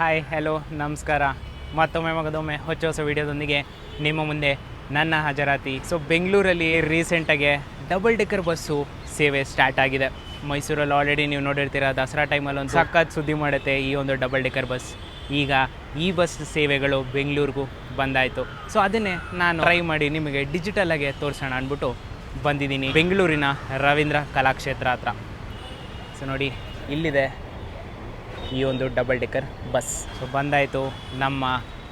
Hi hello ನಮಸ್ಕಾರ. ಮತ್ತೊಮ್ಮೆ ಹೊಸ ವೀಡಿಯೋದೊಂದಿಗೆ ನಿಮ್ಮ ಮುಂದೆ ನನ್ನ ಹಾಜರಾತಿ. ಸೊ ಬೆಂಗಳೂರಲ್ಲಿ ರೀಸೆಂಟಾಗೆ ಡಬಲ್ ಡೆಕ್ಕರ್ ಬಸ್ಸು ಸೇವೆ ಸ್ಟಾರ್ಟ್ ಆಗಿದೆ. ಮೈಸೂರಲ್ಲಿ ಆಲ್ರೆಡಿ ನೀವು ನೋಡಿರ್ತೀರ, ದಸರಾ ಟೈಮಲ್ಲಿ ಒಂದು ಸಖತ್ ಸುದ್ದಿ ಮಾಡುತ್ತೆ ಈ ಒಂದು ಡಬಲ್ ಡೆಕ್ಕರ್ ಬಸ್. ಈಗ ಈ ಬಸ್ ಸೇವೆಗಳು ಬೆಂಗಳೂರಿಗೂ ಬಂದಾಯಿತು. ಸೊ ಅದನ್ನೇ ನಾನು ಟ್ರೈ ಮಾಡಿ ನಿಮಗೆ ಡಿಜಿಟಲಾಗೆ ತೋರಿಸೋಣ ಅಂದ್ಬಿಟ್ಟು ಬಂದಿದ್ದೀನಿ ಬೆಂಗಳೂರಿನ ರವೀಂದ್ರ ಕಲಾಕ್ಷೇತ್ರ ಹತ್ರ. ಸೊ ನೋಡಿ, ಇಲ್ಲಿದೆ ಈ ಒಂದು ಡಬಲ್ ಡೆಕ್ಕರ್ ಬಸ್. ಸೊ ಬಂದಾಯಿತು ನಮ್ಮ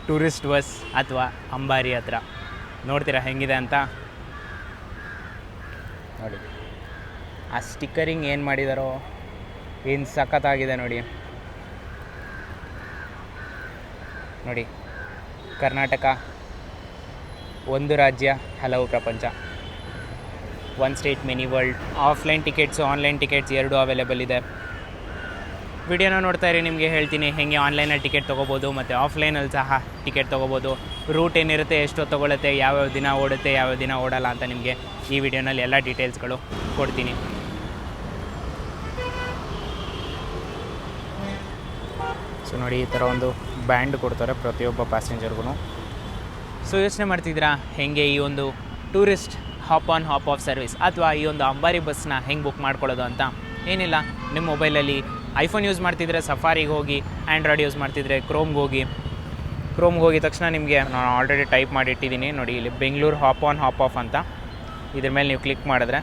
ಟೂರಿಸ್ಟ್ ಬಸ್ ಅಥವಾ ಅಂಬಾರಿ ಹತ್ರ. ನೋಡ್ತೀರಾ ಹೆಂಗಿದೆ ಅಂತ ನೋಡಿ. ಆ ಸ್ಟಿಕ್ಕರಿಂಗ್ ಏನು ಮಾಡಿದಾರೋ ಏನು ಸಖತ್ತಾಗಿದೆ ನೋಡಿ. ನೋಡಿ, ಕರ್ನಾಟಕ ಒಂದು ರಾಜ್ಯ ಹಲವು ಪ್ರಪಂಚ, one state many world. Offline tickets online tickets ಎರಡೂ ಅವೈಲೇಬಲ್ ಇದೆ. ವಿಡಿಯೋನ ನೋಡ್ತಾ ಇರಿ, ನಿಮಗೆ ಹೇಳ್ತೀನಿ ಹೇಗೆ ಆನ್ಲೈನಲ್ಲಿ ಟಿಕೆಟ್ ತೊಗೋಬೋದು ಮತ್ತು ಆಫ್ಲೈನಲ್ಲಿ ಸಹ ಟಿಕೆಟ್ ತೊಗೋಬೋದು. ರೂಟ್ ಏನಿರುತ್ತೆ, ಎಷ್ಟೊತ್ತು ತೊಗೊಳುತ್ತೆ, ಯಾವ್ಯಾವ ದಿನ ಓಡುತ್ತೆ, ಯಾವ್ಯಾವ ದಿನ ಓಡಲ್ಲ ಅಂತ ನಿಮಗೆ ಈ ವಿಡಿಯೋನಲ್ಲಿ ಎಲ್ಲ ಡೀಟೇಲ್ಸ್ಗಳು ಕೊಡ್ತೀನಿ. ಸೊ ನೋಡಿ, ಈ ಥರ ಒಂದು ಬ್ಯಾಂಡ್ ಕೊಡ್ತಾರೆ ಪ್ರತಿಯೊಬ್ಬ ಪ್ಯಾಸೆಂಜರ್ಗೂ. ಸೊ ಯೋಚನೆ ಮಾಡ್ತಿದ್ದೀರಾ ಹೇಗೆ ಈ ಒಂದು tourist hop on hop off service ಅಥವಾ ಈ ಒಂದು ಅಂಬಾರಿ ಬಸ್ನ ಹೆಂಗೆ ಬುಕ್ ಮಾಡ್ಕೊಳ್ಳೋದು ಅಂತ? ಏನಿಲ್ಲ, ನಿಮ್ಮ ಮೊಬೈಲಲ್ಲಿ ಐಫೋನ್ ಯೂಸ್ ಮಾಡ್ತಿದ್ರೆ ಸಫಾರಿಗೆ ಹೋಗಿ, ಆ್ಯಂಡ್ರಾಯ್ಡ್ ಯೂಸ್ ಮಾಡ್ತಿದ್ರೆ ಕ್ರೋಮ್ಗೆ ಹೋಗಿದ ತಕ್ಷಣ ನಿಮಗೆ ನಾನು ಆಲ್ರೆಡಿ ಟೈಪ್ ಮಾಡಿ ಇಟ್ಟಿದ್ದೀನಿ ನೋಡಿ, ಇಲ್ಲಿ ಬೆಂಗಳೂರು ಹಾಪ್ ಆನ್ ಹಾಪ್ ಆಫ್ ಅಂತ. ಇದ್ರ ಮೇಲೆ ನೀವು ಕ್ಲಿಕ್ ಮಾಡಿದ್ರೆ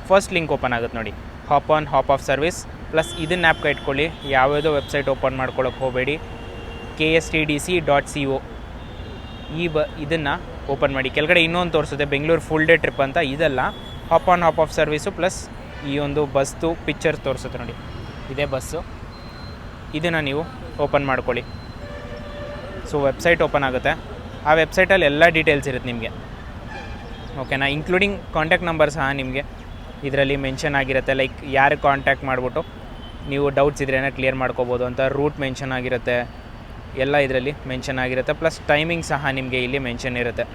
ಫಸ್ಟ್ ಲಿಂಕ್ ಓಪನ್ ಆಗುತ್ತೆ ನೋಡಿ, hop on hop off service. Plus ಇದನ್ನ ಆ್ಯಪ್ಗೆ ಇಟ್ಕೊಳ್ಳಿ, ಯಾವುದೋ ವೆಬ್ಸೈಟ್ ಓಪನ್ ಮಾಡ್ಕೊಳ್ಳೋಕೆ ಹೋಗಬೇಡಿ. KSTDC.co ಇದನ್ನು ಓಪನ್ ಮಾಡಿ. ಕೆಳಗಡೆ ಇನ್ನೊಂದು ತೋರಿಸುತ್ತೆ ಬೆಂಗಳೂರು ಫುಲ್ ಡೇ ಟ್ರಿಪ್ ಅಂತ. ಇದೆಲ್ಲ hop on hop off service plus ಈ ಒಂದು ಬಸ್ದು ಪಿಕ್ಚರ್ ತೋರಿಸುತ್ತೆ ನೋಡಿ, ಇದೇ ಬಸ್ಸು. ಇದನ್ನು ನೀವು ಓಪನ್ ಮಾಡ್ಕೊಳ್ಳಿ. ಸೊ ವೆಬ್ಸೈಟ್ ಓಪನ್ ಆಗುತ್ತೆ. ಆ ವೆಬ್ಸೈಟಲ್ಲಿ ಎಲ್ಲ ಡೀಟೇಲ್ಸ್ ಇರುತ್ತೆ ನಿಮಗೆ, ಓಕೆನಾ? ಇನ್ಕ್ಲೂಡಿಂಗ್ ಕಾಂಟ್ಯಾಕ್ಟ್ ನಂಬರ್ ಸಹ ನಿಮಗೆ ಇದರಲ್ಲಿ ಮೆನ್ಷನ್ ಆಗಿರುತ್ತೆ. ಲೈಕ್ ಯಾರು ಕಾಂಟ್ಯಾಕ್ಟ್ ಮಾಡಿಬಿಟ್ಟು ನೀವು ಡೌಟ್ಸ್ ಇದ್ರೇ ಕ್ಲಿಯರ್ ಮಾಡ್ಕೋಬೋದು ಅಂತ. ರೂಟ್ ಮೆನ್ಷನ್ ಆಗಿರುತ್ತೆ, ಎಲ್ಲ ಇದರಲ್ಲಿ ಮೆನ್ಷನ್ ಆಗಿರುತ್ತೆ. ಪ್ಲಸ್ ಟೈಮಿಂಗ್ ಸಹ ನಿಮಗೆ ಇಲ್ಲಿ ಮೆನ್ಷನ್ ಇರುತ್ತೆ,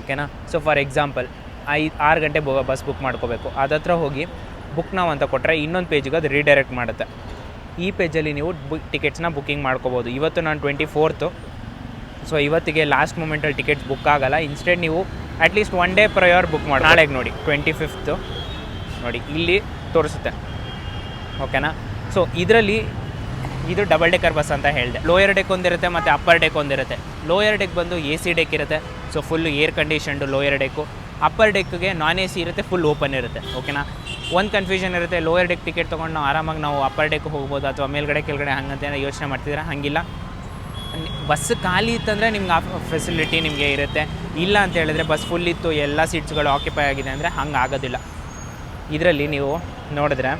ಓಕೆನಾ? ಸೊ ಫಾರ್ ಎಕ್ಸಾಂಪಲ್ 6 ಗಂಟೆ ಬಸ್ ಬುಕ್ ಮಾಡ್ಕೋಬೇಕು. ಅದತ್ರ ಹೋಗಿ ಬುಕ್ ನಾವು ಅಂತ ಕೊಟ್ಟರೆ ಇನ್ನೊಂದು ಪೇಜಿಗೆ ಅದು ರೀಡೈರೆಕ್ಟ್ ಮಾಡುತ್ತೆ. ಈ ಪೇಜಲ್ಲಿ ನೀವು ಟಿಕೆಟ್ಸ್ನ ಬುಕ್ಕಿಂಗ್ ಮಾಡ್ಕೋಬೋದು. ಇವತ್ತು ನಾನು 24th, ಸೊ ಇವತ್ತಿಗೆ ಲಾಸ್ಟ್ ಮೂಮೆಂಟಲ್ಲಿ ಟಿಕೆಟ್ಸ್ ಬುಕ್ ಆಗೋಲ್ಲ. ಇನ್ಸ್ಟೆಡ್ ನೀವು ಅಟ್ಲೀಸ್ಟ್ 1 ಡೇ ಪ್ರಯರ್ ಬುಕ್ ಮಾಡಿ. ನಾಳೆಗೆ ನೋಡಿ 25th ನೋಡಿ ಇಲ್ಲಿ ತೋರಿಸುತ್ತೆ, ಓಕೆನಾ? ಸೊ ಇದರಲ್ಲಿ ಇದು ಡಬಲ್ ಡೆಕ್ಕರ್ ಬಸ್ ಅಂತ ಹೇಳಿದೆ. ಲೋಯರ್ ಡೆಕ್ ಒಂದಿರುತ್ತೆ ಮತ್ತು ಅಪ್ಪರ್ ಡೆಕ್ ಒಂದಿರುತ್ತೆ. ಲೋಯರ್ ಡೆಕ್ ಬಂದು AC ಡೆಕ್ ಇರುತ್ತೆ, so full air conditioned lower deck. Upper ಡೆಕ್ಗೆ ನಾನ್ AC ಇರುತ್ತೆ, ಫುಲ್ ಓಪನ್ ಇರುತ್ತೆ, ಓಕೆನಾ? ಒಂದು ಕನ್ಫ್ಯೂಷನ್ ಇರುತ್ತೆ, ಲೋಯರ್ ಡೆಕ್ ಟಿಕೆಟ್ ತೊಗೊಂಡು ನಾವು ಆರಾಮಾಗಿ ನಾವು ಅಪ್ಪರ್ ಡೆಕ್ ಹೋಗ್ಬೋದು ಅಥವಾ ಮೇಲ್ಗಡೆ ಕೆಳಗಡೆ ಹಂಗಂತ ಯೋಚನೆ ಮಾಡ್ತಿದ್ರೆ ಹಂಗಿಲ್ಲ. ಬಸ್ ಖಾಲಿ ಇತ್ತಂದರೆ ನಿಮ್ಗೆ ಆ ಫೆಸಿಲಿಟಿ ನಿಮಗೆ ಇರುತ್ತೆ. ಇಲ್ಲ ಅಂತ ಹೇಳಿದ್ರೆ ಬಸ್ ಫುಲ್ ಇತ್ತು, ಎಲ್ಲ ಸೀಟ್ಸ್ಗಳು ಆಕ್ಯುಪೈ ಆಗಿದೆ ಅಂದರೆ ಹಂಗೆ ಆಗೋದಿಲ್ಲ. ಇದರಲ್ಲಿ ನೀವು ನೋಡಿದ್ರೆ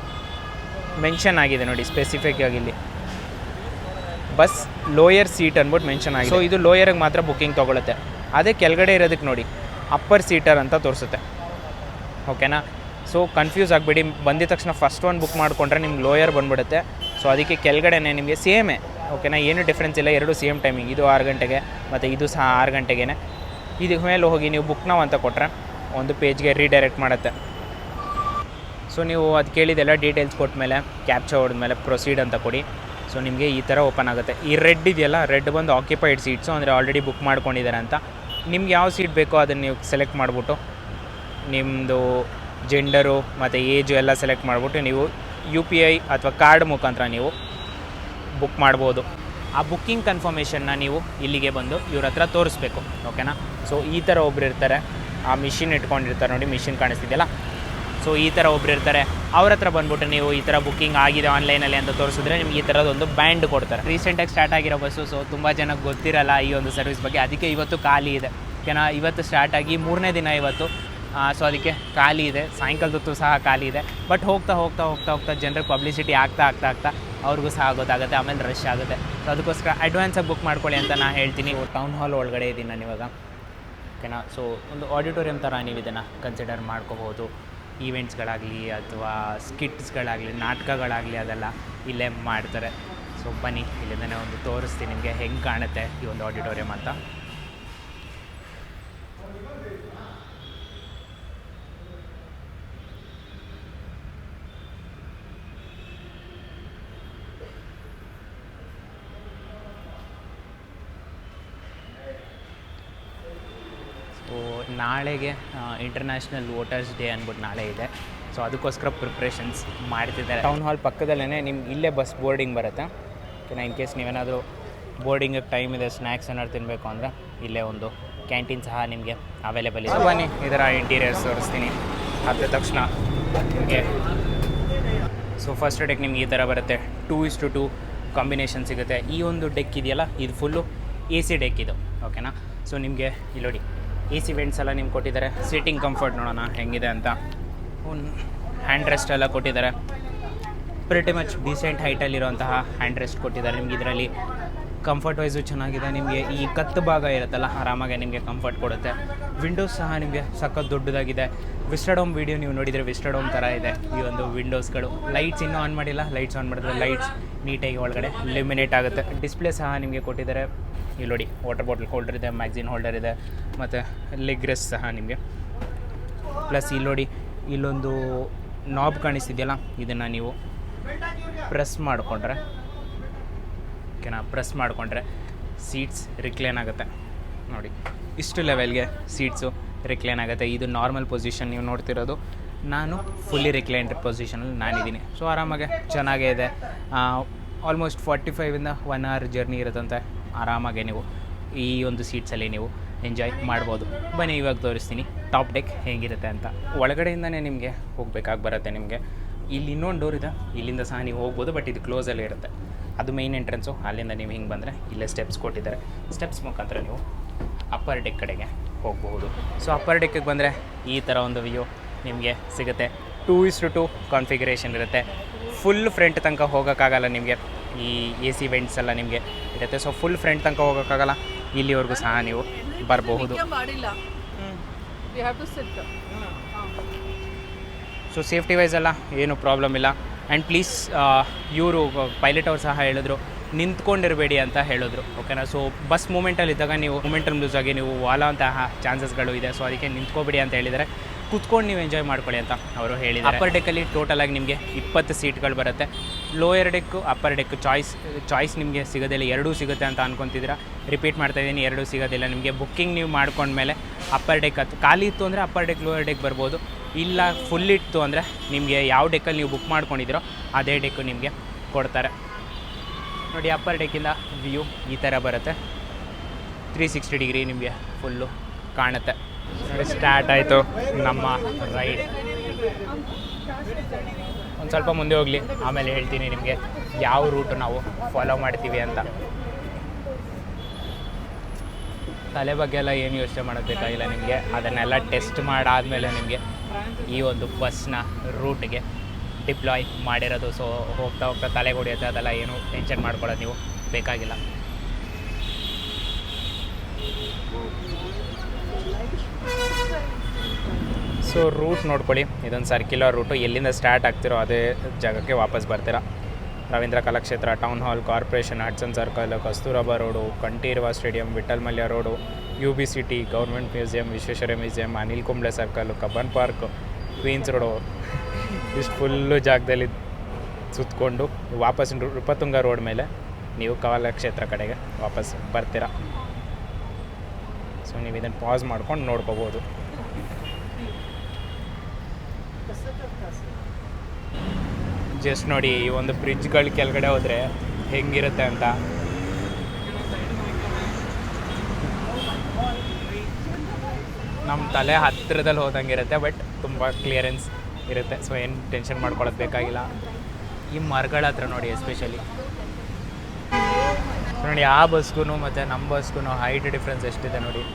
ಮೆನ್ಷನ್ ಆಗಿದೆ ನೋಡಿ, ಸ್ಪೆಸಿಫಿಕ್ ಆಗಿ ಇಲ್ಲಿ ಬಸ್ ಲೋಯರ್ ಸೀಟ್ ಅಂದ್ಬಿಟ್ಟು ಮೆನ್ಷನ್ ಆಗಿದೆ. ಸೊ ಇದು ಲೋಯರ್ಗೆ ಮಾತ್ರ ಬುಕ್ಕಿಂಗ್ ತೊಗೊಳುತ್ತೆ. ಅದೇ ಕೆಳಗಡೆ ಇರೋದಕ್ಕೆ ನೋಡಿ ಅಪ್ಪರ್ ಸೀಟರ್ ಅಂತ ತೋರಿಸುತ್ತೆ, ಓಕೆನಾ? ಸೊ ಕನ್ಫ್ಯೂಸ್ ಆಗಬೇಡಿ. ಬಂದಿದ ತಕ್ಷಣ ಫಸ್ಟ್ ಒಂದು ಬುಕ್ ಮಾಡಿಕೊಂಡ್ರೆ ನಿಮ್ಗೆ ಲೋಯರ್ ಬಂದುಬಿಡುತ್ತೆ. ಸೊ ಅದಕ್ಕೆ ಕೆಳಗಡೆನೇ ನಿಮಗೆ ಸೇಮೇ, ಓಕೆನಾ? ಏನು ಡಿಫ್ರೆನ್ಸ್ ಇಲ್ಲ, ಎರಡು ಸೇಮ್ ಟೈಮಿಂಗ್. ಇದು 6 ಗಂಟೆಗೆ ಮತ್ತು ಇದು ಸಹ 6 ಗಂಟೆಗೇ. ಇದಕ್ಕೆ ಮೇಲೆ ಹೋಗಿ ನೀವು ಬುಕ್ ನಾವು ಅಂತ ಕೊಟ್ಟರೆ ಒಂದು ಪೇಜ್ಗೆ ರೀಡೈರೆಕ್ಟ್ ಮಾಡುತ್ತೆ. ಸೊ ನೀವು ಅದು ಕೇಳಿದೆಲ್ಲ ಡೀಟೇಲ್ಸ್ ಕೊಟ್ಟ ಮೇಲೆ ಕ್ಯಾಪ್ಚಾ ಹೊಡೆದ್ಮೇಲೆ ಪ್ರೊಸೀಡ್ ಅಂತ ಕೊಡಿ. ಸೊ ನಿಮಗೆ ಈ ಥರ ಓಪನ್ ಆಗುತ್ತೆ. ಈ ರೆಡ್ ಇದೆಯಲ್ಲ, ರೆಡ್ ಬಂದು ಆಕ್ಯುಪೈಡ್ ಸೀಟ್ಸು, ಅಂದರೆ ಆಲ್ರೆಡಿ ಬುಕ್ ಮಾಡ್ಕೊಂಡಿದ್ದಾರೆ ಅಂತ. ನಿಮ್ಗೆ ಯಾವ ಸೀಟ್ ಬೇಕೋ ಅದನ್ನು ನೀವು ಸೆಲೆಕ್ಟ್ ಮಾಡಿಬಿಟ್ಟು ನಿಮ್ಮದು ಜೆಂಡರು ಮತ್ತು ಏಜು ಎಲ್ಲ ಸೆಲೆಕ್ಟ್ ಮಾಡಿಬಿಟ್ಟು ನೀವು UPI ಅಥವಾ ಕಾರ್ಡ್ ಮುಖಾಂತರ ನೀವು ಬುಕ್ ಮಾಡ್ಬೋದು. ಆ ಬುಕ್ಕಿಂಗ್ ಕನ್ಫರ್ಮೇಷನ್ನ ನೀವು ಇಲ್ಲಿಗೆ ಬಂದು ಇವ್ರ ಹತ್ರ ತೋರಿಸ್ಬೇಕು, ಓಕೆನಾ? ಸೊ ಈ ಥರ ಒಬ್ರು ಇರ್ತಾರೆ, ಆ ಮಿಷಿನ್ ಇಟ್ಕೊಂಡಿರ್ತಾರೆ ನೋಡಿ, ಮಿಷಿನ್ ಕಾಣಿಸ್ತಿದೆಯಲ್ಲ. ಸೊ ಈ ಥರ ಒಬ್ರು ಇರ್ತಾರೆ, ಅವ್ರ ಹತ್ರ ಬಂದ್ಬಿಟ್ಟು ನೀವು ಈ ಥರ ಬುಕ್ಕಿಂಗ್ ಆಗಿದೆ ಆನ್ಲೈನಲ್ಲಿ ಅಂತ ತೋರಿಸಿದ್ರೆ ನಿಮ್ಗೆ ಈ ಥರದೊಂದು ಬ್ಯಾಂಡ್ ಕೊಡ್ತಾರೆ. ರೀಸೆಂಟಾಗಿ ಸ್ಟಾರ್ಟ್ ಆಗಿರೋ ಬಸ್ಸು, ಸೊ ತುಂಬ ಜನಕ್ಕೆ ಗೊತ್ತಿರಲ್ಲ ಈ ಒಂದು ಸರ್ವಿಸ್ ಬಗ್ಗೆ. ಅದಕ್ಕೆ ಇವತ್ತು ಖಾಲಿ ಇದೆ, ಓಕೆನಾ? ಇವತ್ತು ಸ್ಟಾರ್ಟ್ ಆಗಿ 3ನೇ ದಿನ ಇವತ್ತು. ಸೊ ಅದಕ್ಕೆ ಖಾಲಿ ಇದೆ. ಸಾಯಂಕಾಲದೊತ್ತು ಸಹ ಖಾಲಿ ಇದೆ. ಬಟ್ ಹೋಗ್ತಾ ಜನರಿಗೆ ಪಬ್ಲಿಸಿಟಿ ಆಗ್ತಾ ಅವ್ರಿಗೂ ಸಹ ಗೊತ್ತಾಗುತ್ತೆ, ಆಮೇಲೆ ರಶ್ ಆಗುತ್ತೆ. ಸೊ ಅದಕ್ಕೋಸ್ಕರ ಅಡ್ವಾನ್ಸಾಗಿ ಬುಕ್ ಮಾಡ್ಕೊಳ್ಳಿ ಅಂತ ನಾನು ಹೇಳ್ತೀನಿ. ಟೌನ್ ಹಾಲ್ ಒಳಗಡೆ ಇದ್ದೀನಿ ನಾನು ಇವಾಗ, ಓಕೆನಾ? ಸೊ ಒಂದು ಆಡಿಟೋರಿಯಂ ಥರ ನೀವು ಇದನ್ನು ಕನ್ಸಿಡರ್ ಮಾಡ್ಕೋಬೋದು. ಈವೆಂಟ್ಸ್ಗಳಾಗಲಿ ಅಥವಾ ಸ್ಕಿಟ್ಸ್ಗಳಾಗಲಿ, ನಾಟಕಗಳಾಗಲಿ, ಅದೆಲ್ಲ ಇಲ್ಲೇ ಮಾಡ್ತಾರೆ. ಸೊ ಬನ್ನಿ, ಇಲ್ಲಿಂದನೇ ಒಂದು ತೋರಿಸ್ತೀನಿ ನಿಮಗೆ ಹೆಂಗೆ ಕಾಣುತ್ತೆ ಈ ಒಂದು ಆಡಿಟೋರಿಯಂ ಅಂತ. ನಾಳೆಗೆ ಇಂಟರ್ನ್ಯಾಷನಲ್ ವೋಟರ್ಸ್ ಡೇ ಅಂದ್ಬಿಟ್ಟು ನಾಳೆ ಇದೆ. ಸೊ ಅದಕ್ಕೋಸ್ಕರ ಪ್ರಿಪ್ರೇಷನ್ಸ್ ಮಾಡ್ತಿದ್ದಾರೆ. ಟೌನ್ ಹಾಲ್ ಪಕ್ಕದಲ್ಲೇ ನಿಮ್ಗೆ ಇಲ್ಲೇ ಬಸ್ ಬೋರ್ಡಿಂಗ್ ಬರುತ್ತೆ. ಓಕೆನಾ, ಇನ್ ಕೇಸ್ ನೀವೇನಾದರೂ ಬೋರ್ಡಿಂಗಿಗೆ ಟೈಮ್ ಇದೆ, ಸ್ನ್ಯಾಕ್ಸ್ ಏನಾದ್ರು ತಿನ್ನಬೇಕು ಅಂದರೆ ಇಲ್ಲೇ ಒಂದು ಕ್ಯಾಂಟೀನ್ ಸಹ ನಿಮಗೆ ಅವೈಲೇಬಲ್ ಇದೆ. ಬನ್ನಿ ಇದರ ಇಂಟೀರಿಯರ್ಸ್ ತೋರಿಸ್ತೀನಿ. ಹತ್ತಿದ ತಕ್ಷಣ ನಿಮಗೆ ಸೊ ಫಸ್ಟ್ ಡೆಕ್ ನಿಮ್ಗೆ ಈ ಥರ ಬರುತ್ತೆ. 2:2 ಕಾಂಬಿನೇಷನ್ ಸಿಗುತ್ತೆ. ಈ ಒಂದು ಡೆಕ್ ಇದೆಯಲ್ಲ, ಇದು ಫುಲ್ಲು ಎ ಸಿ ಡೆಕ್ ಇದು. ಓಕೆನಾ, ಸೊ ನಿಮಗೆ ಇಲ್ಲಿ ನೋಡಿ ಎ ಸಿ ವೆಂಟ್ಸ್ ಎಲ್ಲ ನಿಮ್ಗೆ ಕೊಟ್ಟಿದ್ದಾರೆ. ಸೀಟಿಂಗ್ ಕಂಫರ್ಟ್ ನೋಡೋಣ ಹೆಂಗಿದೆ ಅಂತ. ಒಂದು ಹ್ಯಾಂಡ್ ರೆಸ್ಟ್ ಎಲ್ಲ ಕೊಟ್ಟಿದ್ದಾರೆ. ಪ್ರಿಟಿ ಮಚ್ ಡೀಸೆಂಟ್ ಹೈಟಲ್ಲಿರುವಂತಹ ಹ್ಯಾಂಡ್ ರೆಸ್ಟ್ ಕೊಟ್ಟಿದ್ದಾರೆ ನಿಮ್ಗೆ. ಇದರಲ್ಲಿ ಕಂಫರ್ಟ್ ವೈಸು ಚೆನ್ನಾಗಿದೆ. ನಿಮಗೆ ಈ ಕತ್ತು ಭಾಗ ಇರುತ್ತಲ್ಲ, ಆರಾಮಾಗಿ ನಿಮಗೆ ಕಂಫರ್ಟ್ ಕೊಡುತ್ತೆ. ವಿಂಡೋಸ್ ಸಹ ನಿಮಗೆ ಸಖತ್ ದೊಡ್ಡದಾಗಿದೆ. ವಿಸ್ಟಡೋಮ್ ವೀಡಿಯೋ ನೀವು ನೋಡಿದರೆ ವಿಸ್ಟಡೋಮ್ ಥರ ಇದೆ ಈ ಒಂದು ವಿಂಡೋಸ್ಗಳು. ಲೈಟ್ಸ್ ಇನ್ನೂ ಆನ್ ಮಾಡಿಲ್ಲ, ಲೈಟ್ಸ್ ಆನ್ ಮಾಡಿದ್ರೆ ಲೈಟ್ಸ್ ನೀಟಾಗಿ ಒಳಗಡೆ ಲ್ಯುಮಿನೇಟ್ ಆಗುತ್ತೆ. ಡಿಸ್ಪ್ಲೇ ಸಹ ನಿಮಗೆ ಕೊಟ್ಟಿದ್ದಾರೆ. ಇಲ್ಲಿ ನೋಡಿ ವಾಟರ್ ಬಾಟಲ್ ಹೋಲ್ಡರ್ ಇದೆ, ಮ್ಯಾಗ್ಝಿನ್ ಹೋಲ್ಡರ್ ಇದೆ, ಮತ್ತು ಲೆಗ್ ರೆಸ್ಟ್ ಸಹ ನಿಮಗೆ. ಪ್ಲಸ್ ಇಲ್ಲಿ ನೋಡಿ ಇಲ್ಲೊಂದು ನಾಬ್ ಕಾಣಿಸ್ತಿದೆಯಲ್ಲ, ಇದನ್ನು ನೀವು ಪ್ರೆಸ್ ಮಾಡಿಕೊಂಡ್ರೆ ಓಕೆನಾ, ಪ್ರೆಸ್ ಮಾಡಿಕೊಂಡ್ರೆ ಸೀಟ್ಸ್ ರಿಕ್ಲೈನ್ ಆಗುತ್ತೆ. ನೋಡಿ ಇಷ್ಟು ಲೆವೆಲ್ಗೆ ಸೀಟ್ಸು ರಿಕ್ಲೈನ್ ಆಗುತ್ತೆ. ಇದು ನಾರ್ಮಲ್ ಪೊಸಿಷನ್ ನೀವು ನೋಡ್ತಿರೋದು. ನಾನು ಫುಲ್ಲಿ ರಿಕ್ಲೈನ್ಡ್ ಪೊಸಿಷನಲ್ಲಿ ನಾನಿದ್ದೀನಿ. ಸೊ ಆರಾಮಾಗೆ ಚೆನ್ನಾಗೇ ಇದೆ. ಆಲ್ಮೋಸ್ಟ್ 45ಇಂದ 1 hour ಜರ್ನಿ ಇರುತ್ತಂತೆ. ಆರಾಮಾಗೆ ನೀವು ಈ ಒಂದು ಸೀಟ್ಸಲ್ಲಿ ನೀವು ಎಂಜಾಯ್ ಮಾಡ್ಬೋದು. ಬನ್ನಿ ಇವಾಗ ತೋರಿಸ್ತೀನಿ ಟಾಪ್ ಡೆಕ್ ಹೇಗಿರುತ್ತೆ ಅಂತ. ಒಳಗಡೆಯಿಂದನೇ ನಿಮಗೆ ಹೋಗಬೇಕಾಗಿ ಬರುತ್ತೆ. ನಿಮಗೆ ಇಲ್ಲಿ ಇನ್ನೊಂದು ಡೋರ್ ಇದೆ, ಇಲ್ಲಿಂದ ಸಹ ನೀವು ಹೋಗ್ಬೋದು, ಬಟ್ ಇದು ಕ್ಲೋಸಲ್ಲಿ ಇರುತ್ತೆ. ಅದು ಮೈನ್ ಎಂಟ್ರೆನ್ಸು. ಅಲ್ಲಿಂದ ನೀವು ಹಿಂಗೆ ಬಂದರೆ ಇಲ್ಲೇ ಸ್ಟೆಪ್ಸ್ ಕೊಟ್ಟಿದ್ದಾರೆ. ಸ್ಟೆಪ್ಸ್ ಮುಖಾಂತರ ನೀವು ಅಪ್ಪರ್ ಡೆಕ್ ಕಡೆಗೆ ಹೋಗಬಹುದು. ಸೊ ಅಪ್ಪರ್ ಡೆಕ್ಕಿಗೆ ಬಂದರೆ ಈ ಥರ ಒಂದು ವ್ಯೂ ನಿಮಗೆ ಸಿಗುತ್ತೆ. 2:2 ಕಾನ್ಫಿಗರೇಷನ್ ಇರುತ್ತೆ. ಫುಲ್ ಫ್ರಂಟ್ ತನಕ ಹೋಗೋಕ್ಕಾಗಲ್ಲ ನಿಮಗೆ. ಈ ಎ ಸಿ ವೆಂಟ್ಸ್ ಎಲ್ಲ ನಿಮಗೆ ಇರುತ್ತೆ. ಸೊ ಫುಲ್ ಫ್ರಂಟ್ ತನಕ ಹೋಗೋಕ್ಕಾಗಲ್ಲ. ಇಲ್ಲಿವರೆಗೂ ಸಹ ನೀವು ಬರಬಹುದು. ಸೊ ಸೇಫ್ಟಿ ವೈಸ್ ಎಲ್ಲ ಏನು ಪ್ರಾಬ್ಲಮ್ ಇಲ್ಲ. ಆ್ಯಂಡ್ ಪ್ಲೀಸ್ ಇವರು ಪೈಲಟ್ ಅವ್ರು ಸಹ ಹೇಳಿದ್ರು ನಿಂತ್ಕೊಂಡಿರಬೇಡಿ ಅಂತ ಹೇಳಿದ್ರು. ಓಕೆನಾ, ಸೊ ಬಸ್ ಮೂಮೆಂಟಲ್ಲಿದ್ದಾಗ ನೀವು ಮೂಮೆಂಟಮ್ ಲೂಸ್ ಆಗಿ ನೀವು ವಾಲೋಂತಹ ಚಾನ್ಸಸ್ಗಳು ಇದೆ. ಸೊ ಅದಕ್ಕೆ ನಿಂತ್ಕೋಬೇಡಿ ಅಂತ ಹೇಳಿದರೆ, ಕೂತ್ಕೊಂಡು ನೀವು ಎಂಜಾಯ್ ಮಾಡ್ಕೊಳ್ಳಿ ಅಂತ ಅವರು ಹೇಳಿದ್ದಾರೆ. ಅಪ್ಪರ್ ಡೆಕ್ಕಲ್ಲಿ ಟೋಟಲಾಗಿ ನಿಮಗೆ 20 ಸೀಟ್ಗಳು ಬರುತ್ತೆ. Lower deck upper deck choice ನಿಮಗೆ ಸಿಗೋದಿಲ್ಲ. ಎರಡೂ ಸಿಗುತ್ತೆ ಅಂತ ಅನ್ಕೊತಿದ್ದೀರಾ. ರಿಪೀಟ್ ಮಾಡ್ತಾಯಿದ್ದೀನಿ, ಎರಡೂ ಸಿಗೋದಿಲ್ಲ ನಿಮಗೆ. ಬುಕ್ಕಿಂಗ್ ನೀವು ಮಾಡ್ಕೊಂಡ್ಮೇಲೆ ಅಪ್ಪರ್ ಡೆಕ್ ಖಾಲಿ ಇತ್ತು ಅಂದರೆ ಅಪ್ಪರ್ ಡೆಕ್ ಲೋಯರ್ ಡೆಕ್ ಬರ್ಬೋದು. ಇಲ್ಲ ಫುಲ್ ಇತ್ತು ಅಂದರೆ ನಿಮಗೆ ಯಾವ ಡೆಕ್ಕಲ್ಲಿ ನೀವು ಬುಕ್ ಮಾಡ್ಕೊಂಡಿದ್ದೀರೋ ಅದೇ ಡೆಕ್ಕು ನಿಮಗೆ ಕೊಡ್ತಾರೆ. ನೋಡಿ ಅಪ್ಪರ್ ಡೆಕ್ಕಿಂದ ವ್ಯೂ ಈ ಥರ ಬರುತ್ತೆ. 360 ಡಿಗ್ರಿ ನಿಮಗೆ ಫುಲ್ಲು ಕಾಣುತ್ತೆ. ನೋಡಿ ಸ್ಟಾರ್ಟ್ ಆಯಿತು ನಮ್ಮ ರೈಡ್. ಒಂದು ಸ್ವಲ್ಪ ಮುಂದೆ ಹೋಗಲಿ, ಆಮೇಲೆ ಹೇಳ್ತೀನಿ ನಿಮಗೆ ಯಾವ ರೂಟು ನಾವು ಫಾಲೋ ಮಾಡ್ತೀವಿ ಅಂತ. ತಲೆ ಬಗ್ಗೆ ಎಲ್ಲ ಏನು ಯೋಚನೆ ಮಾಡೋದು ಬೇಕಾಗಿಲ್ಲ ನಿಮಗೆ. ಅದನ್ನೆಲ್ಲ ಟೆಸ್ಟ್ ಮಾಡಾದಮೇಲೆ ನಿಮಗೆ ಈ ಒಂದು ಬಸ್ನ ರೂಟ್ಗೆ ಡಿಪ್ಲಾಯ್ ಮಾಡಿರೋದು. ಸೊ ಹೋಗ್ತಾ ಹೋಗ್ತಾ ತಲೆಗೆ ಹೊಡೆಯುತ್ತೆ, ಅದೆಲ್ಲ ಏನು ಟೆನ್ಷನ್ ಮಾಡ್ಕೊಳ್ಳೋದು ನೀವು ಬೇಕಾಗಿಲ್ಲ. ಸೊ ರೂಟ್ ನೋಡ್ಕೊಳ್ಳಿ, ಇದೊಂದು ಸರ್ಕ್ಯುಲರ್ ರೂಟು. ಎಲ್ಲಿಂದ ಸ್ಟಾರ್ಟ್ ಆಗ್ತಿರೋ ಅದೇ ಜಾಗಕ್ಕೆ ವಾಪಸ್ ಬರ್ತೀರಾ. Ravindra Kalakshetra, town hall, corporation, Hudson circle, Kasturba road, Kanteerava stadium, Vittal Mallya road, UB city, government museum, Visvesvaraya museum, Anil Kumble circle, Cubbon park, queens road, ಇಷ್ಟು ಫುಲ್ಲು ಜಾಗದಲ್ಲಿ ಸುತ್ತಕೊಂಡು ವಾಪಸ್ ನೃಪತುಂಗ ರೋಡ್ ಮೇಲೆ ನೀವು ಕಲಾಕ್ಷೇತ್ರ ಕಡೆಗೆ ವಾಪಸ್ ಬರ್ತೀರಾ. ಸೊ ನೀವು ಇದನ್ನು ಪಾಸ್ ಮಾಡ್ಕೊಂಡು ನೋಡ್ಕೋಬೋದು. ಜಸ್ಟ್ ನೋಡಿ ಈ ಒಂದು ಬ್ರಿಡ್ಜ್ಗಳ ಕೆಳಗಡೆ ಹೋದರೆ ಹೆಂಗಿರುತ್ತೆ ಅಂತ. ನಮ್ಮ ತಲೆ ಹತ್ತಿರದಲ್ಲಿ ಹೋದಂಗೆ ಇರುತ್ತೆ, ಬಟ್ ತುಂಬ ಕ್ಲಿಯರೆನ್ಸ್ ಇರುತ್ತೆ. ಸೊ ಏನು ಟೆನ್ಷನ್ ಮಾಡ್ಕೊಳ್ಳೋದು ಬೇಕಾಗಿಲ್ಲ. ಈ ಮರಗಳ ಹತ್ರ ನೋಡಿ ಎಸ್ಪೆಷಲಿ ನೋಡಿ, ಆ ಬಸ್ಗೂ ಮತ್ತು ನಮ್ಮ ಬಸ್ಗೂ ಹೈಟ್ ಡಿಫ್ರೆನ್ಸ್ ಎಷ್ಟಿದೆ ನೋಡಿ.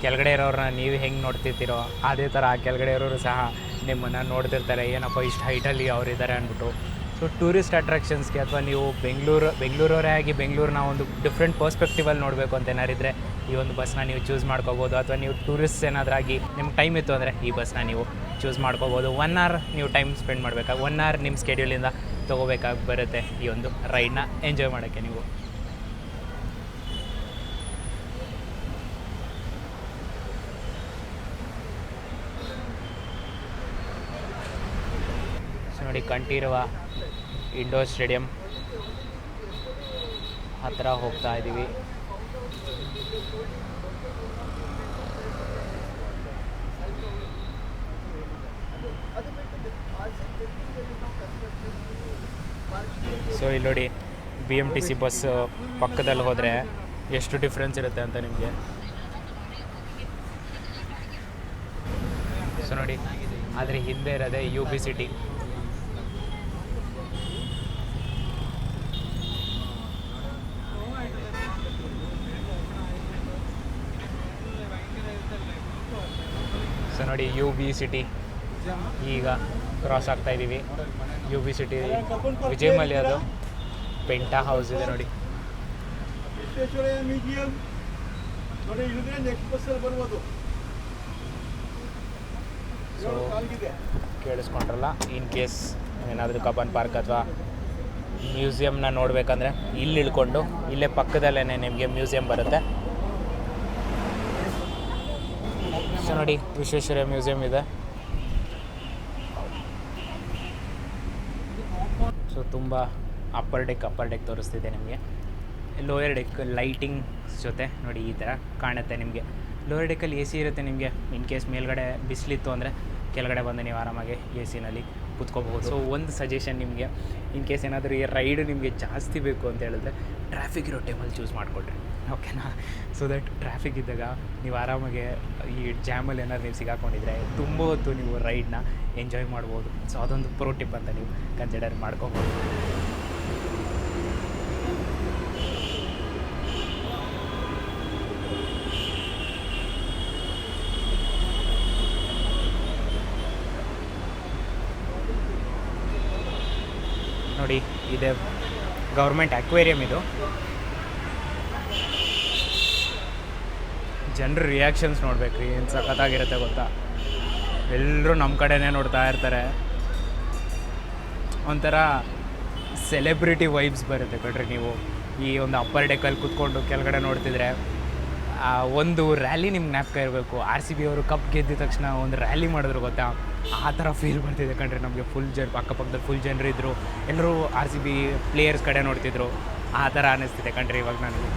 ಕೆಳಗಡೆ ಇರೋರನ್ನ ನೀವು ಹೆಂಗೆ ನೋಡ್ತಿರ್ತೀರೋ ಅದೇ ಥರ ಕೆಳಗಡೆ ಇರೋರು ಸಹ ನಿಮ್ಮನ್ನು ನೋಡ್ತಿರ್ತಾರೆ. ಏನಪ್ಪ ಇಷ್ಟು ಹೈಟಲ್ಲಿ ಅವರಿದ್ದಾರೆ ಅಂದ್ಬಿಟ್ಟು. ಸೊ ಟೂರಿಸ್ಟ್ ಅಟ್ರಾಕ್ಷನ್ಸ್ಗೆ ಅಥವಾ ನೀವು ಬೆಂಗಳೂರವರೇ ಆಗಿ ಬೆಂಗಳೂರನ್ನ ಒಂದು ಡಿಫ್ರೆಂಟ್ ಪರ್ಸ್ಪೆಕ್ಟಿವಲ್ಲಿ ನೋಡಬೇಕು ಅಂತ ಏನಾರಿದ್ರೆ ಈ ಒಂದು ಬಸ್ನ ನೀವು ಚೂಸ್ ಮಾಡ್ಕೋಬೋದು. ಅಥವಾ ನೀವು ಟೂರಿಸ್ಟ್ ಏನಾದ್ರಾಗಿ ನಿಮ್ಗೆ ಟೈಮ್ ಇತ್ತು ಅಂದರೆ ಈ ಬಸ್ನ ನೀವು ಚೂಸ್ ಮಾಡ್ಕೋಬೋದು. 1 hour ನೀವು ಟೈಮ್ ಸ್ಪೆಂಡ್ ಮಾಡಬೇಕಾಗಿ 1 hour ನಿಮ್ಮ ಸ್ಕೆಡ್ಯೂಲಿಂದ ತೊಗೋಬೇಕಾಗಿ ಬರುತ್ತೆ ಈ ಒಂದು ರೈಡ್ನ ಎಂಜಾಯ್ ಮಾಡೋಕ್ಕೆ ನೀವು. ನೋಡಿ ಕಂಠೀರವ ಇಂಡೋರ್ ಸ್ಟೇಡಿಯಂ ಹತ್ತಿರ ಹೋಗ್ತಾ ಇದ್ದೀವಿ. ಸೊ ಇಲ್ಲಿ ನೋಡಿ BMTC ಬಸ್ ಪಕ್ಕದಲ್ಲಿ ಹೋದರೆ ಎಷ್ಟು ಡಿಫ್ರೆನ್ಸ್ ಇರುತ್ತೆ ಅಂತ ನಿಮಗೆ. ಸೊ ನೋಡಿ ಆದರೆ ಹಿಂದೆ ಇರೋದೇ UB ಸಿಟಿ. ಸೊ ನೋಡಿ UB ಸಿಟಿ ಈಗ ಕ್ರಾಸ್ ಆಗ್ತಾ ಇದ್ದೀವಿ. UB ಸಿಟಿ ವಿಜಯಮಲ್ಯ, ಅದು ಪೆಂಟಾ ಹೌಸ್ ಇದೆ ನೋಡಿ. ಸೊ ಕೇಳಿಸ್ಕೊಂಡ್ರಲ್ಲ, ಇನ್ ಕೇಸ್ ಏನಾದರೂ ಕಬ್ಬನ್ ಪಾರ್ಕ್ ಅಥವಾ ಮ್ಯೂಸಿಯಮ್ನ ನೋಡಬೇಕಂದ್ರೆ ಇಲ್ಲಿ ಇಳ್ಕೊಂಡು ಇಲ್ಲೇ ಪಕ್ಕದಲ್ಲೇ ನಿಮಗೆ ಮ್ಯೂಸಿಯಂ ಬರುತ್ತೆ. ಸೊ ನೋಡಿ ವಿಶ್ವೇಶ್ವರಯ್ಯ ಮ್ಯೂಸಿಯಂ ಇದೆ. ಸೊ ತುಂಬ ಅಪ್ಪರ್ ಡೆಕ್ ತೋರಿಸ್ತಿದೆ ನಿಮಗೆ. ಲೋಯರ್ ಡೆಕ್ ಲೈಟಿಂಗ್ಸ್ ಜೊತೆ ನೋಡಿ ಈ ಥರ ಕಾಣುತ್ತೆ ನಿಮಗೆ. ಲೋಯರ್ ಡೆಕ್ಕಲ್ಲಿ AC ಇರುತ್ತೆ ನಿಮಗೆ. ಇನ್ ಕೇಸ್ ಮೇಲ್ಗಡೆ ಬಿಸಿಲಿತ್ತು ಅಂದರೆ ಕೆಳಗಡೆ ಬಂದು ನೀವು ಆರಾಮಾಗಿ AC ನಲ್ಲಿ ಕೂತ್ಕೋಬಹುದು. ಸೊ ಒಂದು ಸಜೆಷನ್ ನಿಮಗೆ, ಇನ್ ಕೇಸ್ ಏನಾದರೂ ಈ ರೈಡ್ ನಿಮಗೆ ಜಾಸ್ತಿ ಬೇಕು ಅಂತ ಹೇಳಿದ್ರೆ ಟ್ರಾಫಿಕ್ ಇರೋ ಟೈಮಲ್ಲಿ ಚೂಸ್ ಮಾಡಿಕೊಡ್ರಿ, ಓಕೆನಾ? ಸೊ ದಟ್ ಟ್ರಾಫಿಕ್ ಇದ್ದಾಗ ನೀವು ಆರಾಮಾಗಿ ಈ ಜಾಮಲ್ಲಿ ಏನಾದ್ರು ನೀವು ಸಿಗಾಕೊಂಡಿದ್ರೆ ತುಂಬ ಹೊತ್ತು ನೀವು ರೈಡ್ನ ಎಂಜಾಯ್ ಮಾಡ್ಬೋದು. ಸೊ ಅದೊಂದು ಪ್ರೋ ಟಿಪ್ ಅಂತ ನೀವು ಕನ್ಸಿಡರ್ ಮಾಡ್ಕೋಬೋದು. ನೋಡಿ ಇದೆ ಗೌರ್ಮೆಂಟ್ ಅಕ್ವೇರಿಯಂ. ಇದು ಜನರ ರಿಯಾಕ್ಷನ್ಸ್ ನೋಡ್ಬೇಕ್ರಿ, ಏನು ಸಖತ್ತಾಗಿರುತ್ತೆ ಗೊತ್ತಾ. ಎಲ್ಲರೂ ನಮ್ಮ ಕಡೆನೇ ನೋಡ್ತಾ ಇರ್ತಾರೆ. ಒಂಥರ ಸೆಲೆಬ್ರಿಟಿ ವೈಬ್ಸ್ ಬರುತ್ತೆ ಕಣ್ರಿ. ನೀವು ಈ ಒಂದು ಅಪ್ಪರ್ ಡೆಕ್ಕಲ್ಲಿ ಕೂತ್ಕೊಂಡು ಕೆಳಗಡೆ ನೋಡ್ತಿದ್ರೆ ಒಂದು ರ್ಯಾಲಿ ನಿಮ್ಗೆ ಜ್ಞಾಪಕ ಇರಬೇಕು. RCB ಅವರು ಕಪ್ ಗೆದ್ದ ತಕ್ಷಣ ಒಂದು ರ್ಯಾಲಿ ಮಾಡಿದ್ರು ಗೊತ್ತಾ, ಆ ಥರ ಫೀಲ್ ಬರ್ತಿದೆ ಕಣ್ರಿ ನಮಗೆ. ಅಕ್ಕಪಕ್ಕದಲ್ಲಿ ಫುಲ್ ಜನರಿದ್ದರು, ಎಲ್ಲರೂ RCB ಪ್ಲೇಯರ್ಸ್ ಕಡೆ ನೋಡ್ತಿದ್ರು. ಆ ಥರ ಅನ್ನಿಸ್ತಿದೆ ಕಣ್ರಿ ಇವಾಗ ನನಗೆ.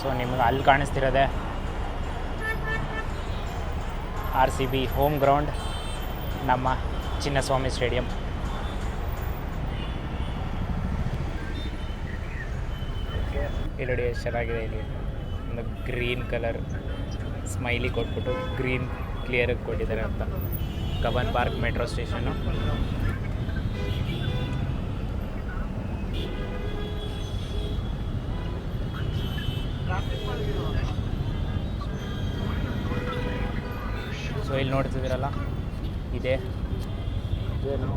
ಸೊ ನಿಮ್ಗೆ ಅಲ್ಲಿ ಕಾಣಿಸ್ತಿರೋದೆ RCB ಹೋಮ್ ಗ್ರೌಂಡ್, ನಮ್ಮ ಚಿನ್ನಸ್ವಾಮಿ ಸ್ಟೇಡಿಯಂ. ಇಲ್ಲಿ ನೋಡಿ ಎಷ್ಟು ಚೆನ್ನಾಗಿದೆ. ಇಲ್ಲಿ ಒಂದು ಗ್ರೀನ್ ಕಲರ್ ಸ್ಮೈಲಿ ಕೊಟ್ಬಿಟ್ಟು ಗ್ರೀನ್ ಕ್ಲಿಯರಾಗಿ ಕೊಟ್ಟಿದ್ದಾರೆ ಅಂತ. Cubbon park metro station. So ಇಲ್ಲಿ ನೋಡ್ತಿದ್ದೀರಲ್ಲ, ಇದೇ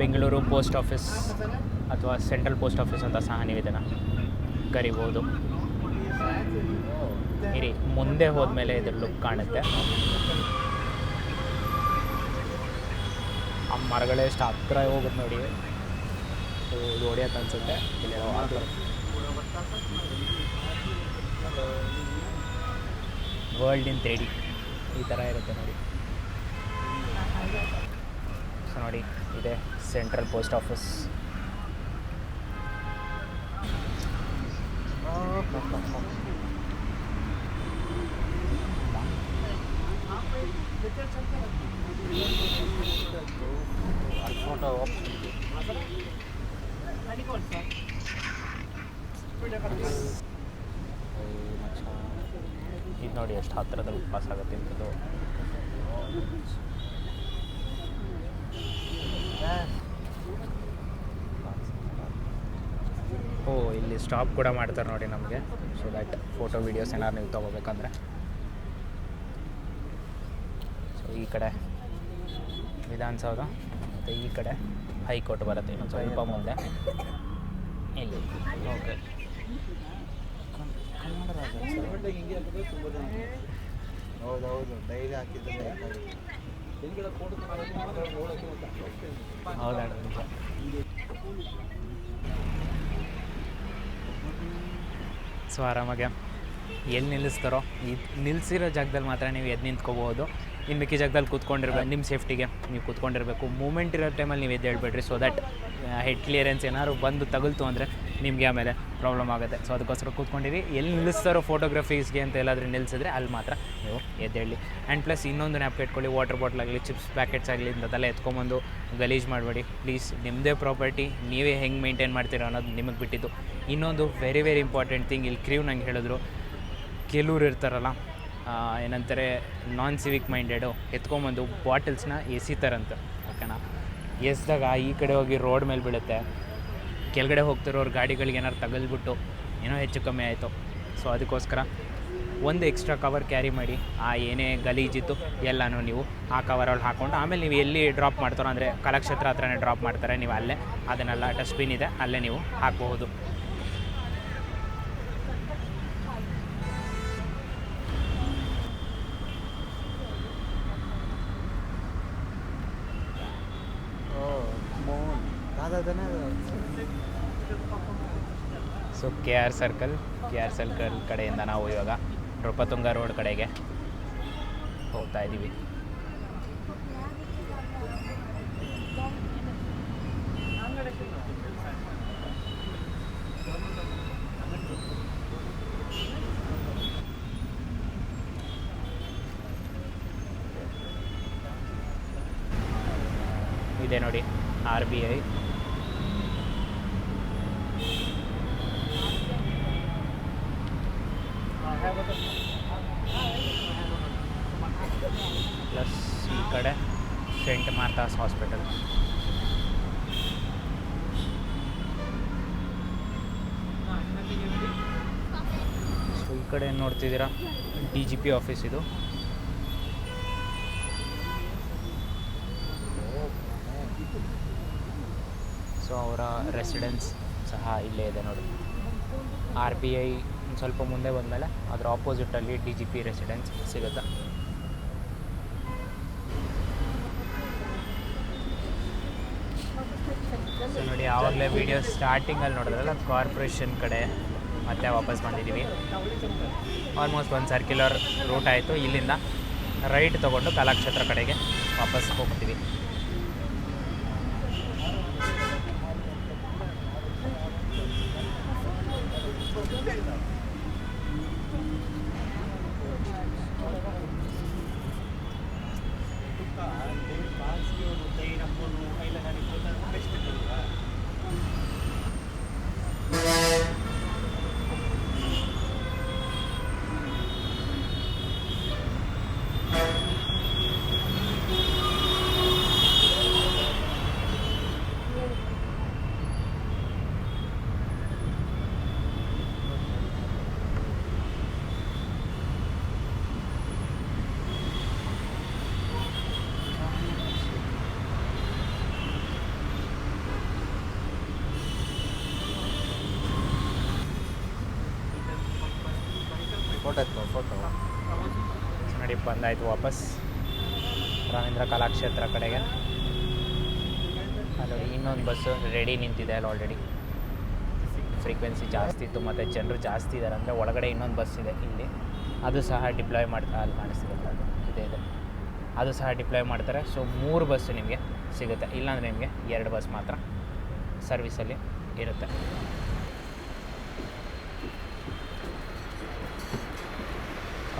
ಬೆಂಗಳೂರು ಪೋಸ್ಟ್ ಆಫೀಸ್ ಅಥವಾ ಸೆಂಟ್ರಲ್ ಪೋಸ್ಟ್ ಆಫೀಸ್ ಅಂತ ಸಹ ನೀವು ಇದನ್ನು ಕರಿಬೋದು. ಇರಿ, ಮುಂದೆ ಹೋದ್ಮೇಲೆ ಇದ್ರ ಲುಕ್ ಕಾಣುತ್ತೆ. ಆ ಮರಗಳೇ ಎಷ್ಟು ಹತ್ತಿರ ಹೋಗುತ್ತೆ ನೋಡಿ. ಸೊ ಇದು ಹೊಡಿಯತ್ತೆ ಅನಿಸುತ್ತೆ. ಇಲ್ಲೆಲ್ಲ ವರ್ಲ್ಡ್ ಇನ್ 3D ಈ ಥರ ಇರುತ್ತೆ ನೋಡಿ. ಸೊ ನೋಡಿ ಇದೆ ಸೆಂಟ್ರಲ್ ಪೋಸ್ಟ್ ಆಫೀಸ್. ಫೋಟೋ ಇದು ನೋಡಿ ಎಷ್ಟು ಹತ್ತಿರದಲ್ಲಿ ಪಾಸ್ ಆಗುತ್ತೆ ಇಂಥದ್ದು. ಇಲ್ಲಿ ಸ್ಟಾಪ್ ಕೂಡ ಮಾಡ್ತಾರೆ ನೋಡಿ ನಮಗೆ, ಸೊ ದ್ಯಾಟ್ ಫೋಟೋ ವೀಡಿಯೋಸ್ ಏನಾದ್ರು ನೀವು ತೊಗೋಬೇಕಂದ್ರೆ. ಸೊ ಈ ಕಡೆ ವಿಧಾನಸೌಧ ಮತ್ತು ಈ ಕಡೆ ಹೈಕೋರ್ಟ್ ಬರುತ್ತೆ, ಇನ್ನೊಂದು ಸ್ವಲ್ಪ ಮುಂದೆ ಇಲ್ಲಿ. ಓಕೆ, ಹೌದೌದು, ಡೈಲಿ ಹಾಕಿದ್ರೆ ಹೌದಾ. ಸೊ ಆರಾಮಾಗೆ ಎಲ್ಲಿ ನಿಲ್ಲಿಸ್ತಾರೋ ಈ ನಿಲ್ಲಿಸಿರೋ ಜಾಗದಲ್ಲಿ ಮಾತ್ರ ನೀವು ಎದ್ದು ನಿಂತ್ಕೋಬೋದು. ಇನ್ನು ಮಿಕ್ಕಿ ಜಾಗದಲ್ಲಿ ಕೂತ್ಕೊಂಡಿರ್ಬೇಕು, ನಿಮ್ಮ ಸೇಫ್ಟಿಗೆ ನೀವು ಕೂತ್ಕೊಂಡಿರಬೇಕು. ಮೂಮೆಂಟ್ ಇರೋ ಟೈಮಲ್ಲಿ ನೀವು ಎದ್ದು ಹೇಳ್ಬೇಡ್ರಿ, ಸೊ ದಟ್ ಹೆಡ್ ಕ್ಲಿಯರೆನ್ಸ್ ಏನಾದ್ರು ಬಂದು ತಗಲ್ತು ಅಂದರೆ ನಿಮಗೆ ಆಮೇಲೆ ಪ್ರಾಬ್ಲಮ್ ಆಗುತ್ತೆ. ಸೊ ಅದಕ್ಕೋಸ್ಕರ ಕೂತ್ಕೊಂಡಿರಿ. ಎಲ್ಲಿ ನಿಲ್ಲಿಸ್ತಾರೋ ಫೋಟೋಗ್ರಫೀಸ್ಗೆ ಅಂತ ಎಲ್ಲಾದರೂ ನಿಲ್ಲಿಸಿದ್ರೆ ಅಲ್ಲಿ ಮಾತ್ರ ನೀವು ಎದ್ದೇಳಿ. ಆ್ಯಂಡ್ ಪ್ಲಸ್ ಇನ್ನೊಂದು ಜ್ಞಾಪಕ ಇಟ್ಕೊಳ್ಳಿ, ವಾಟರ್ ಬಾಟ್ಲ್ ಆಗಲಿ, ಚಿಪ್ಸ್ ಪ್ಯಾಕೆಟ್ಸ್ ಆಗಲಿ ಇಂಥದ್ದೆಲ್ಲ ಎತ್ಕೊಂಬಂದು ಗಲೀಜು ಮಾಡಬೇಡಿ ಪ್ಲೀಸ್. ನಿಮ್ಮದೇ ಪ್ರಾಪರ್ಟಿ, ನೀವೇ ಹೆಂಗೆ ಮೇಂಟೈನ್ ಮಾಡ್ತೀರೋ ಅನ್ನೋದು ನಿಮಗೆ ಬಿಟ್ಟಿದ್ದು. ಇನ್ನೊಂದು ವೆರಿ ವೆರಿ ಇಂಪಾರ್ಟೆಂಟ್ ಥಿಂಗ್, ಇಲ್ಲಿ ಕ್ರೀವ್ ನಂಗೆ ಹೇಳಿದ್ರು, ಕೆಲವ್ರು ಇರ್ತಾರಲ್ಲ ಏನಂತಾರೆ ನಾನ್ ಸಿವಿಕ್ ಮೈಂಡೆಡು, ಎತ್ಕೊಂಬಂದು ಬಾಟಲ್ಸ್ನ ಎಸಿತಾರಂತೆ. ಓಕೆನಾ, ಎಸ್ದಾಗ ಈ ಕಡೆ ಹೋಗಿ ರೋಡ್ ಮೇಲೆ ಬೀಳುತ್ತೆ, ಕೆಳಗಡೆ ಹೋಗ್ತಿರೋರು ಗಾಡಿಗಳಿಗೆ ಏನಾರು ತಗಲ್ಬಿಟ್ಟು ಏನೋ ಹೆಚ್ಚು ಕಮ್ಮಿ ಆಯಿತು. ಸೊ ಅದಕ್ಕೋಸ್ಕರ ಒಂದು ಎಕ್ಸ್ಟ್ರಾ ಕವರ್ ಕ್ಯಾರಿ ಮಾಡಿ. ಏನೇ ಗಲೀಜಿತ್ತು ಎಲ್ಲನೂ ನೀವು ಆ ಕವರಲ್ಲಿ ಹಾಕ್ಕೊಂಡು ಆಮೇಲೆ ನೀವು ಎಲ್ಲಿ ಡ್ರಾಪ್ ಮಾಡ್ತಾರೋ, ಅಂದರೆ ಕಲಾಕ್ಷೇತ್ರ ಹತ್ರನೇ ಡ್ರಾಪ್ ಮಾಡ್ತಾರೆ, ನೀವು ಅಲ್ಲೇ ಅದನ್ನೆಲ್ಲ ಡಸ್ಟ್ಬಿನ್ ಇದೆ ಅಲ್ಲೇ ನೀವು ಹಾಕಬಹುದು. ಸೊ ಕೆ ಆರ್ ಸರ್ಕಲ್ ಕಡೆಯಿಂದ ನಾವು ಇವಾಗ ನೃಪತುಂಗ ರೋಡ್ ಕಡೆಗೆ ಹೋಗ್ತಾ ಇದ್ದೀವಿ. ಇದೆ ನೋಡಿ RBI. ಪ್ಲಸ್ ಈ ಕಡೆ ಸೆಂಟ್ ಮಾರ್ತಾಸ್ ಹಾಸ್ಪಿಟಲ್. ಸೊ ಈ ಕಡೆ ನೋಡ್ತಿದ್ದೀರಾ DGP ಆಫೀಸ್ ಇದು. ಸೊ ಅವರ ರೆಸಿಡೆನ್ಸ್ ಸಹ ಇಲ್ಲೇ ಇದೆ ನೋಡಿ. RBI ಸ್ವಲ್ಪ ಮುಂದೆ ಬಂದಮೇಲೆ ಅದರ ಆಪೋಸಿಟಲ್ಲಿ DGP ರೆಸಿಡೆನ್ಸ್ ಸಿಗುತ್ತೆ. ಸೊ ನೋಡಿ, ಆವಾಗಲೇ ವೀಡಿಯೋ ಸ್ಟಾರ್ಟಿಂಗಲ್ಲಿ ನೋಡಿದ್ರಲ್ಲ ಕಾರ್ಪೊರೇಷನ್ ಕಡೆ ಮತ್ತೆ ವಾಪಸ್ ಬಂದಿದ್ದೀವಿ. ಆಲ್ಮೋಸ್ಟ್ ಒಂದು ಸರ್ಕ್ಯುಲರ್ ರೂಟ್ ಆಯಿತು. ಇಲ್ಲಿಂದ ರೈಟ್ ತೊಗೊಂಡು ಕಲಾಕ್ಷೇತ್ರ ಕಡೆಗೆ ವಾಪಸ್ ಹೋಗ್ತೀವಿ. ಫೋಟೋ ನೋಡಿ, ಬಂದಾಯಿತು ವಾಪಸ್ ರಾಮೇಂದ್ರ ಕಲಾಕ್ಷೇತ್ರ ಕಡೆಗೆ. ಅಲ್ಲಿ ಇನ್ನೊಂದು ಬಸ್ಸು ರೆಡಿ ನಿಂತಿದೆ ಅಲ್ಲಿ ಆಲ್ರೆಡಿ. ಫ್ರೀಕ್ವೆನ್ಸಿ ಜಾಸ್ತಿ ಇತ್ತು ಮತ್ತು ಜನರು ಜಾಸ್ತಿ ಇದ್ದಾರೆ ಅಂದರೆ ಒಳಗಡೆ ಇನ್ನೊಂದು ಬಸ್ ಇದೆ ಇಲ್ಲಿ, ಅದು ಸಹ ಡಿಪ್ಲಾಯ್ ಮಾಡ್ತಾ ಅಲ್ಲಿ ಕಾಣಿಸ್ತಿದೆ ಇದೆ ಅದು ಸಹ ಡಿಪ್ಲಾಯ್ ಮಾಡ್ತಾರೆ. ಸೊ 3 ಬಸ್ಸು ನಿಮಗೆ ಸಿಗುತ್ತೆ, ಇಲ್ಲಾಂದರೆ ನಿಮಗೆ 2 ಬಸ್ ಮಾತ್ರ ಸರ್ವಿಸಲ್ಲಿ ಇರುತ್ತೆ.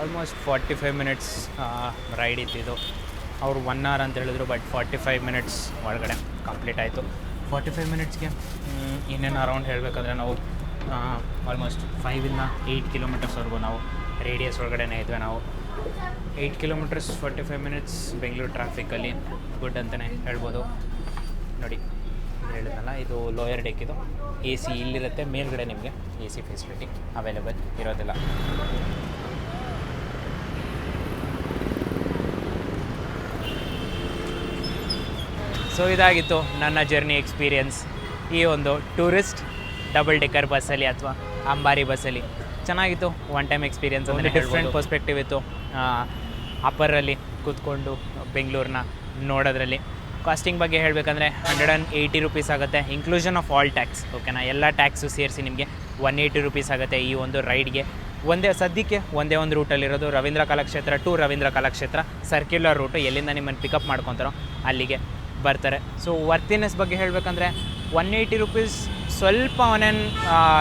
ಆಲ್ಮೋಸ್ಟ್ 45 ಮಿನಿಟ್ಸ್ ರೈಡ್ ಇತ್ತಿದ್ದು. ಅವರು 1 hour ಅಂತ ಹೇಳಿದ್ರು, ಬಟ್ 45 ಮಿನಿಟ್ಸ್ ಒಳಗಡೆ ಕಂಪ್ಲೀಟ್ ಆಯಿತು. 45 ಮಿನಿಟ್ಸ್ಗೆ ಇನ್ನೇನು ಅರೌಂಡ್ ಹೇಳಬೇಕಂದ್ರೆ ನಾವು ಆಲ್ಮೋಸ್ಟ್ 5-8 ಕಿಲೋಮೀಟರ್ಸ್ವರೆಗೂ ನಾವು ರೇಡಿಯಸ್ ಒಳಗಡೆನೇ ಇದ್ವಿ ನಾವು. 8 ಕಿಲೋಮೀಟರ್ಸ್ 45 ಮಿನಿಟ್ಸ್ ಬೆಂಗಳೂರು ಟ್ರಾಫಿಕಲ್ಲಿ ಗುಡ್ ಅಂತಲೇ ಹೇಳ್ಬೋದು. ನೋಡಿ ಹೇಳಿದ್ನಲ್ಲ, ಇದು ಲೋಯರ್ ಡೆಕ್, ಇದು AC ಇಲ್ಲಿರುತ್ತೆ, ಮೇಲ್ಗಡೆ ನಿಮಗೆ AC ಫೆಸಿಲಿಟಿ ಅವೈಲೇಬಲ್ ಇರೋದಿಲ್ಲ. ಸೊ ಇದಾಗಿತ್ತು ನನ್ನ ಜರ್ನಿ ಎಕ್ಸ್ಪೀರಿಯನ್ಸ್ ಈ ಒಂದು ಟೂರಿಸ್ಟ್ ಡಬಲ್ ಡೆಕ್ಕರ್ ಬಸ್ಸಲ್ಲಿ ಅಥವಾ ಅಂಬಾರಿ ಬಸ್ಸಲ್ಲಿ. ಚೆನ್ನಾಗಿತ್ತು, ಒನ್ ಟೈಮ್ ಎಕ್ಸ್ಪೀರಿಯನ್ಸ್ ಅಂದರೆ ಡಿಫ್ರೆಂಟ್ ಪರ್ಸ್ಪೆಕ್ಟಿವ್ ಇತ್ತು. ಅಪ್ಪರಲ್ಲಿ ಕೂತ್ಕೊಂಡು ಬೆಂಗಳೂರನ್ನ ನೋಡೋದ್ರಲ್ಲಿ. ಕಾಸ್ಟಿಂಗ್ ಬಗ್ಗೆ ಹೇಳಬೇಕಂದ್ರೆ 180 ರೂಪೀಸ್ ಆಗುತ್ತೆ, ಇನ್ಕ್ಲೂಷನ್ ಆಫ್ ಆಲ್ ಟ್ಯಾಕ್ಸ್. ಓಕೆನಾ, ಎಲ್ಲ ಟ್ಯಾಕ್ಸು ಸೇರಿಸಿ ನಿಮಗೆ 180 ರೂಪೀಸ್ ಆಗುತ್ತೆ ಈ ಒಂದು ರೈಡ್ಗೆ. ಸದ್ಯಕ್ಕೆ ಒಂದೇ ಒಂದು ರೂಟಲ್ಲಿರೋದು Ravindra Kalakshetra to Ravindra Kalakshetra circular route. ಎಲ್ಲಿಂದ ನಿಮ್ಮನ್ನು ಪಿಕಪ್ ಮಾಡ್ಕೊತಾರೋ ಅಲ್ಲಿಗೆ ಬರ್ತಾರೆ. ಸೊ ವರ್ತಿನೆಸ್ ಬಗ್ಗೆ ಹೇಳಬೇಕಂದ್ರೆ 180 ರೂಪೀಸ್ ಸ್ವಲ್ಪ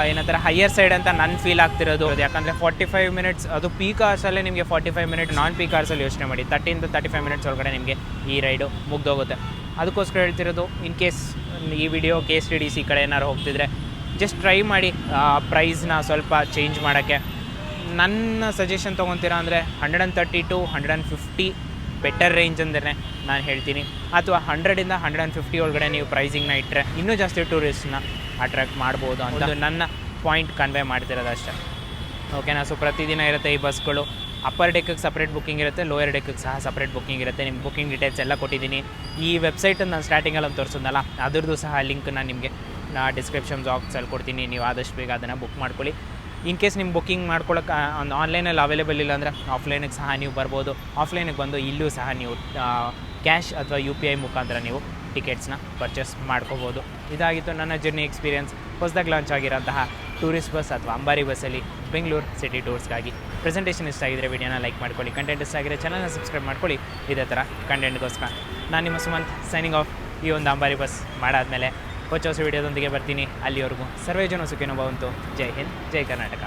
ಏನಂತಾರೆ ಹೈಯರ್ ಸೈಡ್ ಅಂತ ನನ್ನ ಫೀಲ್ ಆಗ್ತಿರೋದು. ಯಾಕಂದರೆ 45 ಮಿನಿಟ್ಸ್, ಅದು ಪೀಕ್ ಅವರ್ಸಲ್ಲೇ ನಿಮಗೆ 45 ಮಿನಿಟ್, ನಾನ್ ಪೀಕ್ ಅವರ್ಸಲ್ಲಿ ಯೋಚನೆ ಮಾಡಿ 30-35 ಮಿನಿಟ್ಸ್ ಒಳಗಡೆ ನಿಮಗೆ ಈ ರೈಡು ಮುಗ್ದೋಗುತ್ತೆ. ಅದಕ್ಕೋಸ್ಕರ ಹೇಳ್ತಿರೋದು, ಇನ್ ಕೇಸ್ ಈ ವಿಡಿಯೋ KSTDC ಕಡೆ ಏನಾರು ಹೋಗ್ತಿದ್ರೆ ಜಸ್ಟ್ ಟ್ರೈ ಮಾಡಿ ಪ್ರೈಸ್ನ ಸ್ವಲ್ಪ ಚೇಂಜ್ ಮಾಡೋಕ್ಕೆ. ನನ್ನ ಸಜೆಷನ್ ತೊಗೊತೀರಾ ಅಂದರೆ 130 to 150 ಬೆಟರ್ ರೇಂಜ್ ಅಂದರೆ ನಾನು ಹೇಳ್ತೀನಿ. ಅಥವಾ 100ಇಂದ 150 ಒಳಗಡೆ ನೀವು ಪ್ರೈಸಿಂಗ್ನ ಇಟ್ಟರೆ ಇನ್ನೂ ಜಾಸ್ತಿ ಟೂರಿಸ್ಟ್ನ ಅಟ್ರ್ಯಾಕ್ಟ್ ಮಾಡ್ಬೋದು ಅಂತ ನನ್ನ ಪಾಯಿಂಟ್ ಕನ್ವೆ ಮಾಡ್ತಿರೋದು ಅಷ್ಟೇ. ಓಕೆನಾ. ಸೊ ಪ್ರತಿದಿನ ಇರುತ್ತೆ ಈ ಬಸ್ಗಳು. ಅಪ್ಪರ್ ಡೆಕ್ಕಿಗೆ ಸಪ್ರೇಟ್ ಬುಕ್ಕಿಂಗ್ ಇರುತ್ತೆ, ಲೋಯರ್ ಡೆಕ್ಕಿಗೆ ಸಹ ಸಪ್ರೇಟ್ ಬುಕ್ಕಿಂಗ್ ಇರುತ್ತೆ. ನಿಮ್ಮ ಬುಕ್ಕಿಂಗ್ ಡೀಟೇಲ್ಸ್ ಎಲ್ಲ ಕೊಟ್ಟಿದ್ದೀನಿ. ಈ ವೆಬ್ಸೈಟನ್ನು ನಾನು ಸ್ಟಾರ್ಟಿಂಗಲ್ಲಿ ತೋರಿಸಿದ್ನಲ್ಲ, ಅದ್ರದ್ದು ಸಹ ಲಿಂಕ್ನ ನಿಮಗೆ ಡಿಸ್ಕ್ರಿಪ್ಷನ್ ಬಾಕ್ಸಲ್ಲಿ ಕೊಡ್ತೀನಿ. ನೀವು ಆದಷ್ಟು ಬೇಗ ಅದನ್ನು ಬುಕ್ ಮಾಡ್ಕೊಳ್ಳಿ. ಇನ್ ಕೇಸ್ ನಿಮ್ಮ ಬುಕ್ಕಿಂಗ್ ಮಾಡ್ಕೊಳ್ಳೋಕೆ ಆನ್ಲೈನಲ್ಲಿ ಅವೈಲೇಬಲ್ ಇಲ್ಲ ಅಂದರೆ ಆಫ್ಲೈನಿಗೆ ಸಹ ನೀವು ಬರ್ಬೋದು. ಆಫ್ಲೈನಿಗೆ ಬಂದು ಇಲ್ಲೂ ಸಹ ನೀವು ಕ್ಯಾಶ್ ಅಥವಾ UPI ಮುಖಾಂತರ ನೀವು ಟಿಕೆಟ್ಸ್ನ ಪರ್ಚೇಸ್ ಮಾಡ್ಕೋಬೋದು. ಇದಾಗಿತ್ತು ನನ್ನ ಜರ್ನಿ ಎಕ್ಸ್ಪೀರಿಯನ್ಸ್ ಹೊಸದಾಗಿ ಲಾಂಚ್ ಆಗಿರೋಂತಹ ಟೂರಿಸ್ಟ್ ಬಸ್ ಅಥವಾ ಅಂಬಾರಿ ಬಸ್ಸಲ್ಲಿ ಬೆಂಗಳೂರು ಸಿಟಿ ಟೂರ್ಸ್ಗಾಗಿ. ಪ್ರೆಸೆಂಟೇಷನ್ ಇಷ್ಟ ಆಗಿದ್ರೆ ವಿಡಿಯೋನ ಲೈಕ್ ಮಾಡ್ಕೊಳ್ಳಿ, ಕಂಟೆಂಟ್ ಇಷ್ಟ ಆಗಿದ್ರೆ ಚಾನಲ್ನ ಸಬ್ಸ್ಕ್ರೈಬ್ ಮಾಡ್ಕೊಳ್ಳಿ ಇದೇ ಥರ ಕಂಟೆಂಟ್ಗೋಸ್ಕರ. ನಾನು ನಿಮ್ಮ ಸುಮಂತ್ ಸೈನಿಂಗ್ ಆಫ್. ಈ ಒಂದು ಅಂಬಾರಿ ಬಸ್ ಮಾಡಾದಮೇಲೆ ಹೊಸ ಹೊಸ ವಿಡಿಯೋದೊಂದಿಗೆ ಬರ್ತೀನಿ. ಅಲ್ಲಿವರೆಗೂ ಸರ್ವೇ ಜನ ಸುಖಿನೋ ಭವಂತು. ಜೈ ಹಿಂದ್, ಜೈ ಕರ್ನಾಟಕ.